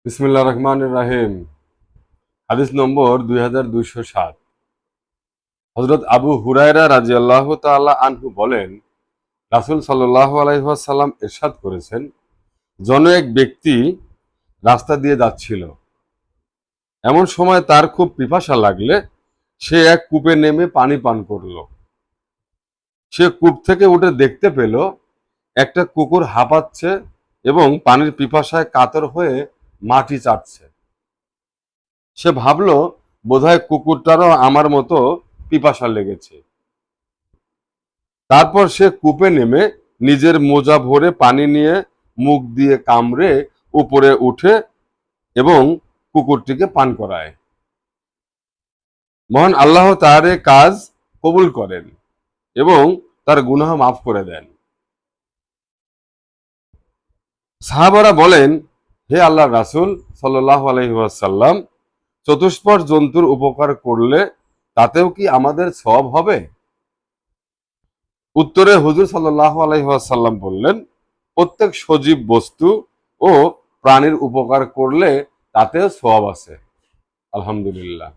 বিসমিল্লাহির রহমানির রহিম। হাদিস নম্বর 2207। হযরত আবু হুরায়রা রাদিয়াল্লাহু তাআলা আনহু বলেন, রাসূল সাল্লাল্লাহু আলাইহি ওয়াসাল্লাম ইরশাদ করেছেন, এক ব্যক্তি রাস্তা দিয়ে যাচ্ছিল। এমন সময় তার খুব পিপাসা লাগলে সে এক কূপে নেমে পানি পান করল। সে কূপ থেকে উঠে দেখতে পেল একটা কুকুর হাঁপাচ্ছে এবং পানির পিপাসায় কাতর হয়ে মাটি চাটছে। সে ভাবল, বোধহয় কুকুরটারও আমার মতো পিপাসা লেগেছে। তারপর সে কূপে নেমে নিজের মোজা ভরে পানি নিয়ে মুখ দিয়ে কামড়ে উপরে উঠে এবং কুকুরটিকে পান করায়। মহান আল্লাহ তার এ কাজ কবুল করেন এবং তার গুনাহ মাফ করে দেন। সাহাবারা বলেন, হে আল্লাহর রাসূল সাল্লাল্লাহু আলাইহি ওয়াসাল্লাম, চতুষ্পদ জন্তুর উপকার করলে তাতেও কি আমাদের সওয়াব হবে? উত্তরে হুজুর সাল্লাল্লাহু আলাইহি ওয়াসাল্লাম বললেন, প্রত্যেক সজীব বস্তু ও প্রাণীর উপকার করলে তাতেও সওয়াব আছে। আলহামদুলিল্লাহ।